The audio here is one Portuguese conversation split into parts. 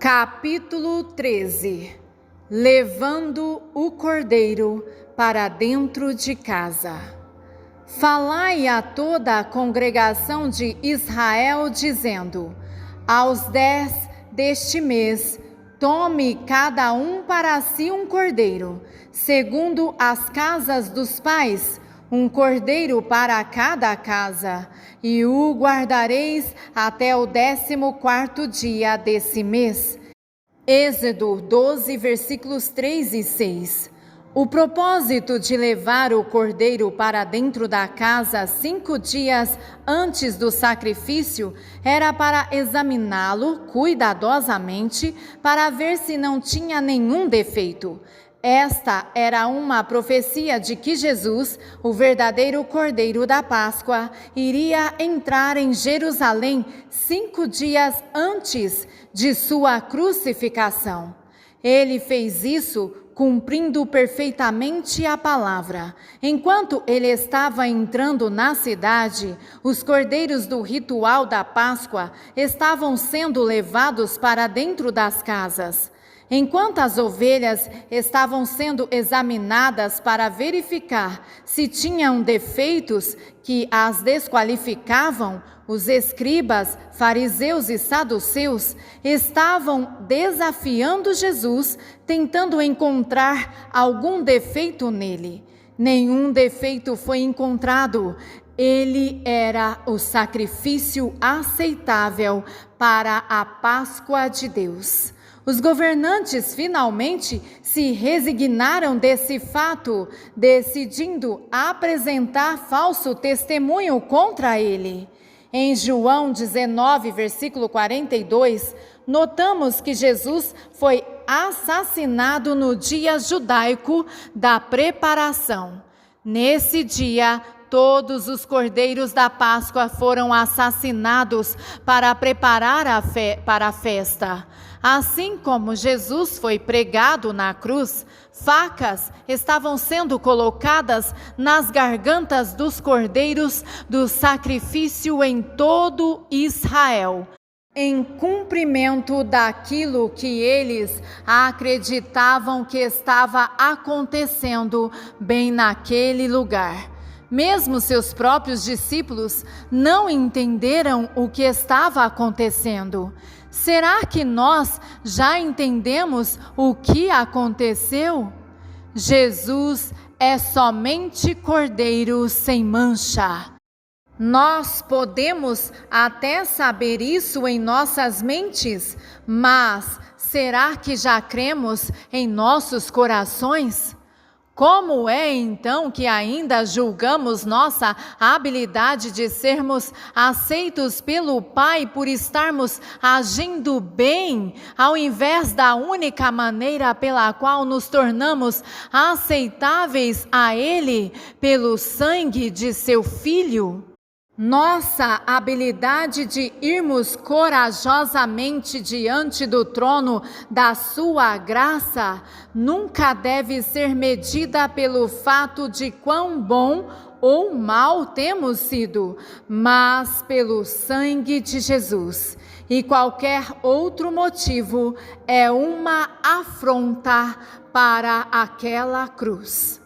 Capítulo 13. Levando o cordeiro para dentro de casa. Falai a toda a congregação de Israel, dizendo: aos 10 deste mês, tome cada um para si um cordeiro, segundo as casas dos pais, um cordeiro para cada casa, e o guardareis até o 14º dia desse mês. Êxodo 12, versículos 3 e 6. O propósito de levar o cordeiro para dentro da casa 5 dias antes do sacrifício era para examiná-lo cuidadosamente para ver se não tinha nenhum defeito. Esta era uma profecia de que Jesus, o verdadeiro Cordeiro da Páscoa, iria entrar em Jerusalém 5 dias antes de sua crucificação. Ele fez isso cumprindo perfeitamente a palavra. Enquanto ele estava entrando na cidade, os cordeiros do ritual da Páscoa estavam sendo levados para dentro das casas. Enquanto as ovelhas estavam sendo examinadas para verificar se tinham defeitos que as desqualificavam, os escribas, fariseus e saduceus estavam desafiando Jesus, tentando encontrar algum defeito nele. Nenhum defeito foi encontrado. Ele era o sacrifício aceitável para a Páscoa de Deus. Os governantes finalmente se resignaram desse fato, decidindo apresentar falso testemunho contra ele. Em João 19, versículo 42, notamos que Jesus foi assassinado no dia judaico da preparação. Nesse dia, todos os cordeiros da Páscoa foram assassinados para preparar para a festa. Assim como Jesus foi pregado na cruz, facas estavam sendo colocadas nas gargantas dos cordeiros do sacrifício em todo Israel, em cumprimento daquilo que eles acreditavam que estava acontecendo bem naquele lugar. Mesmo seus próprios discípulos não entenderam o que estava acontecendo. Será que nós já entendemos o que aconteceu? Jesus é somente Cordeiro sem mancha. Nós podemos até saber isso em nossas mentes, mas será que já cremos em nossos corações? Como é então que ainda julgamos nossa habilidade de sermos aceitos pelo Pai por estarmos agindo bem, ao invés da única maneira pela qual nos tornamos aceitáveis a Ele, pelo sangue de seu Filho? Nossa habilidade de irmos corajosamente diante do trono da sua graça nunca deve ser medida pelo fato de quão bom ou mal temos sido, mas pelo sangue de Jesus. E qualquer outro motivo é uma afronta para aquela cruz.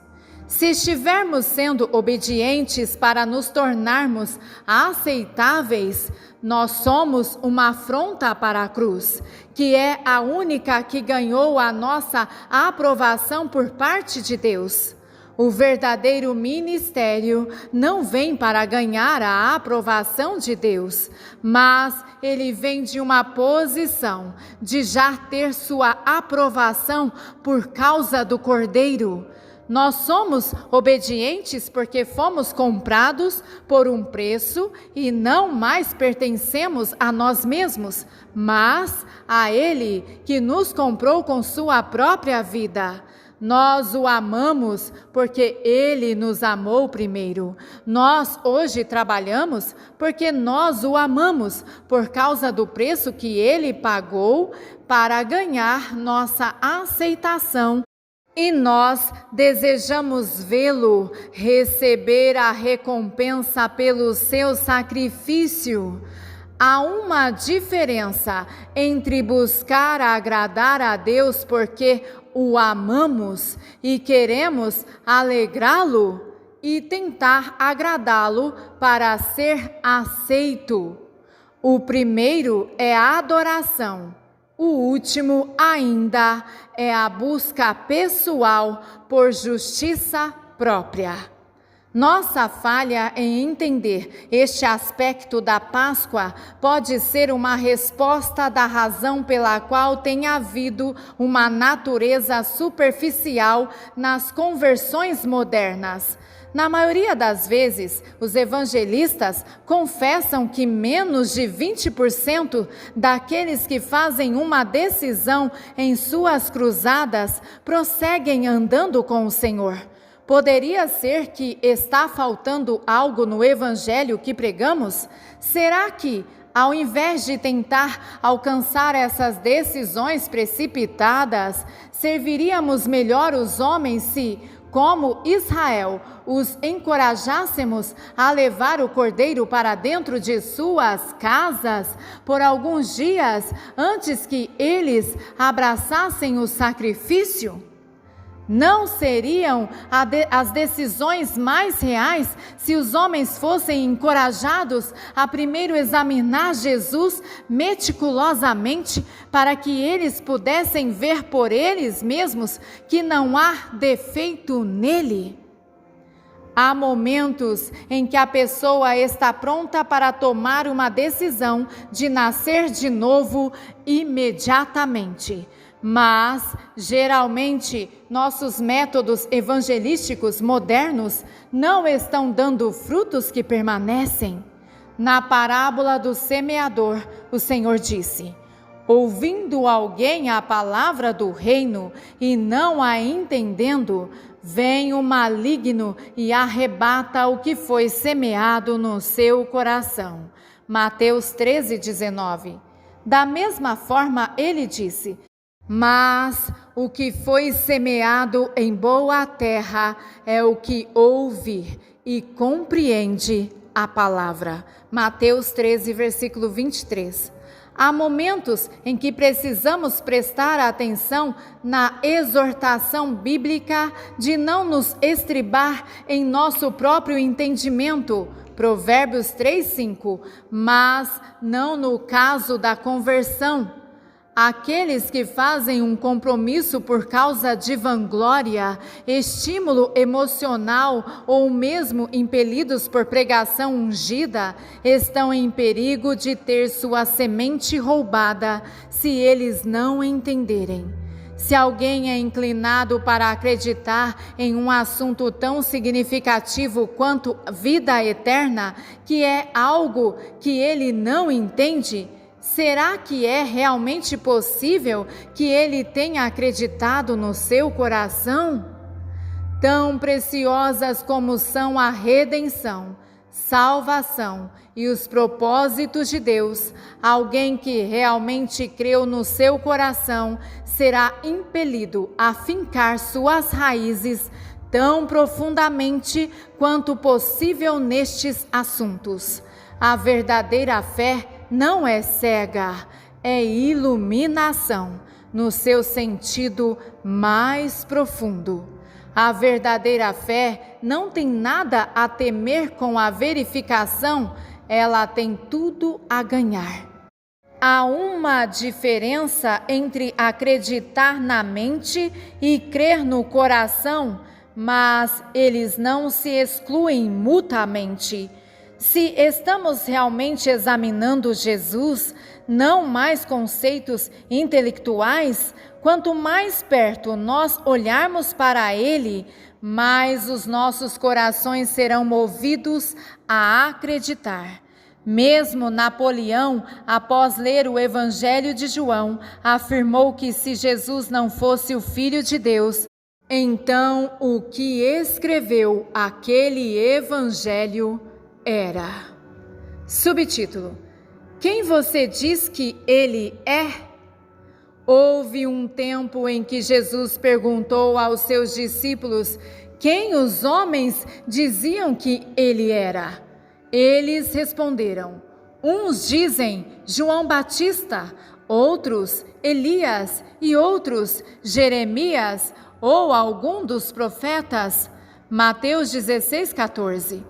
Se estivermos sendo obedientes para nos tornarmos aceitáveis, nós somos uma afronta para a cruz, que é a única que ganhou a nossa aprovação por parte de Deus. O verdadeiro ministério não vem para ganhar a aprovação de Deus, mas ele vem de uma posição de já ter sua aprovação por causa do Cordeiro. Nós somos obedientes porque fomos comprados por um preço e não mais pertencemos a nós mesmos, mas a Ele que nos comprou com sua própria vida. Nós o amamos porque Ele nos amou primeiro. Nós hoje trabalhamos porque nós o amamos por causa do preço que Ele pagou para ganhar nossa aceitação. E nós desejamos vê-lo receber a recompensa pelo seu sacrifício. Há uma diferença entre buscar agradar a Deus porque o amamos e queremos alegrá-lo e tentar agradá-lo para ser aceito. O primeiro é a adoração, o último ainda é a busca pessoal por justiça própria. Nossa falha em entender este aspecto da Páscoa pode ser uma resposta da razão pela qual tem havido uma natureza superficial nas conversões modernas. Na maioria das vezes, os evangelistas confessam que menos de 20% daqueles que fazem uma decisão em suas cruzadas prosseguem andando com o Senhor. Poderia ser que está faltando algo no evangelho que pregamos? Será que, ao invés de tentar alcançar essas decisões precipitadas, serviríamos melhor os homens se, como Israel, os encorajássemos a levar o cordeiro para dentro de suas casas por alguns dias antes que eles abraçassem o sacrifício? Não seriam as decisões mais reais se os homens fossem encorajados a primeiro examinar Jesus meticulosamente para que eles pudessem ver por eles mesmos que não há defeito nele? Há momentos em que a pessoa está pronta para tomar uma decisão de nascer de novo imediatamente. Mas, geralmente, nossos métodos evangelísticos modernos não estão dando frutos que permanecem. Na parábola do semeador, o Senhor disse: ouvindo alguém a palavra do reino e não a entendendo, vem o maligno e arrebata o que foi semeado no seu coração. Mateus 13:19. Da mesma forma, ele disse: mas o que foi semeado em boa terra é o que ouve e compreende a palavra. Mateus 13, versículo 23. Há momentos em que precisamos prestar atenção na exortação bíblica de não nos estribar em nosso próprio entendimento. Provérbios 3:5. Mas não no caso da conversão. Aqueles que fazem um compromisso por causa de vanglória, estímulo emocional ou mesmo impelidos por pregação ungida, estão em perigo de ter sua semente roubada se eles não entenderem. Se alguém é inclinado para acreditar em um assunto tão significativo quanto vida eterna, que é algo que ele não entende, será que é realmente possível que ele tenha acreditado no seu coração? Tão preciosas como são a redenção, salvação e os propósitos de Deus, alguém que realmente creu no seu coração será impelido a fincar suas raízes tão profundamente quanto possível nestes assuntos. A verdadeira fé não é cega, é iluminação, no seu sentido mais profundo. A verdadeira fé não tem nada a temer com a verificação, ela tem tudo a ganhar. Há uma diferença entre acreditar na mente e crer no coração, mas eles não se excluem mutuamente. Se estamos realmente examinando Jesus, não mais conceitos intelectuais, quanto mais perto nós olharmos para Ele, mais os nossos corações serão movidos a acreditar. Mesmo Napoleão, após ler o Evangelho de João, afirmou que se Jesus não fosse o Filho de Deus, então o que escreveu aquele Evangelho era. Subtítulo: quem você diz que ele é? Houve um tempo em que Jesus perguntou aos seus discípulos quem os homens diziam que ele era. Eles responderam: Uns dizem João Batista, outros Elias e outros Jeremias ou algum dos profetas. Mateus 16:14.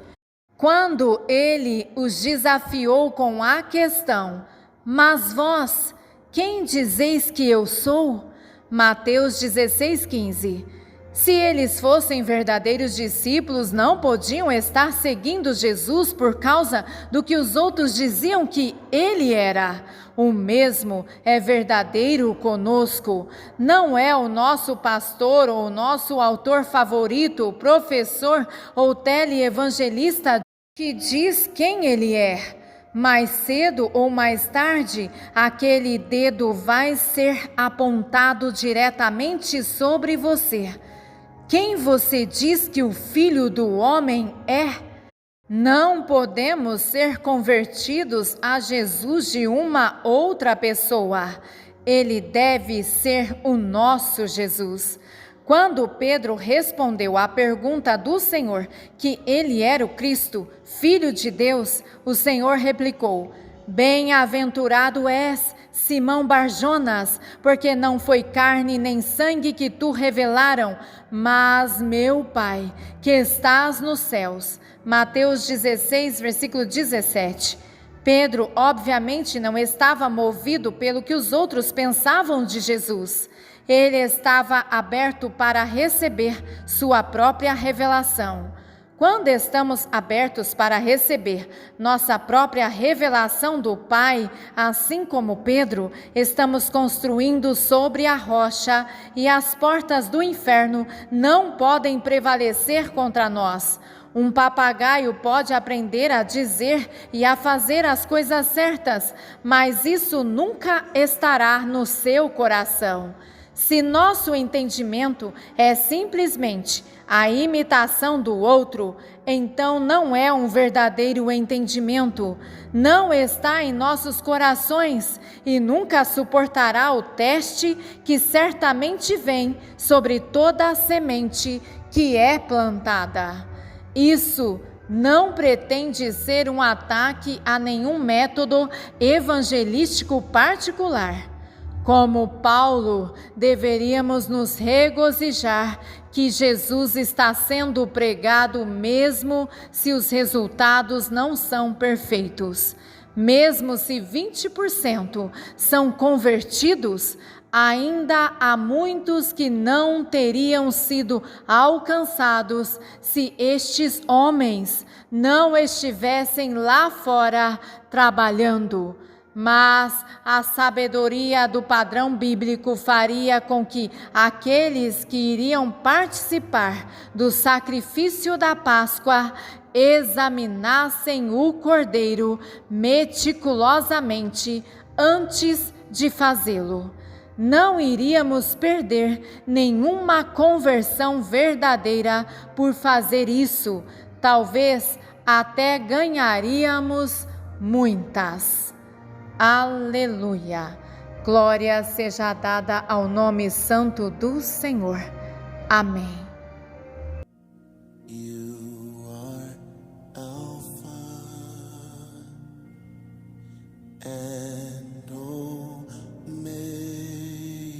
Quando ele os desafiou com a questão: mas vós, quem dizeis que eu sou? Mateus 16:15. Se eles fossem verdadeiros discípulos, não podiam estar seguindo Jesus por causa do que os outros diziam que ele era. O mesmo é verdadeiro conosco. Não é o nosso pastor ou o nosso autor favorito, professor ou teleevangelista que diz quem ele é. Mais cedo ou mais tarde, aquele dedo vai ser apontado diretamente sobre você. Quem você diz que o Filho do Homem é? Não podemos ser convertidos a Jesus de uma outra pessoa. Ele deve ser o nosso Jesus. Quando Pedro respondeu à pergunta do Senhor que ele era o Cristo, Filho de Deus, o Senhor replicou: Bem-aventurado és, Simão Barjonas, porque não foi carne nem sangue que tu revelaram, mas meu Pai, que estás nos céus. Mateus 16, versículo 17. Pedro, obviamente, não estava movido pelo que os outros pensavam de Jesus. Ele estava aberto para receber sua própria revelação. Quando estamos abertos para receber nossa própria revelação do Pai, assim como Pedro, estamos construindo sobre a rocha e as portas do inferno não podem prevalecer contra nós. Um papagaio pode aprender a dizer e a fazer as coisas certas, mas isso nunca estará no seu coração. Se nosso entendimento é simplesmente a imitação do outro, então não é um verdadeiro entendimento, não está em nossos corações e nunca suportará o teste que certamente vem sobre toda a semente que é plantada. Isso não pretende ser um ataque a nenhum método evangelístico particular. Como Paulo, deveríamos nos regozijar que Jesus está sendo pregado mesmo se os resultados não são perfeitos. Mesmo se 20% são convertidos, ainda há muitos que não teriam sido alcançados se estes homens não estivessem lá fora trabalhando. Mas a sabedoria do padrão bíblico faria com que aqueles que iriam participar do sacrifício da Páscoa examinassem o cordeiro meticulosamente antes de fazê-lo. Não iríamos perder nenhuma conversão verdadeira por fazer isso. Talvez até ganharíamos muitas. Aleluia! Glória seja dada ao nome santo do Senhor. Amém. You are Alpha and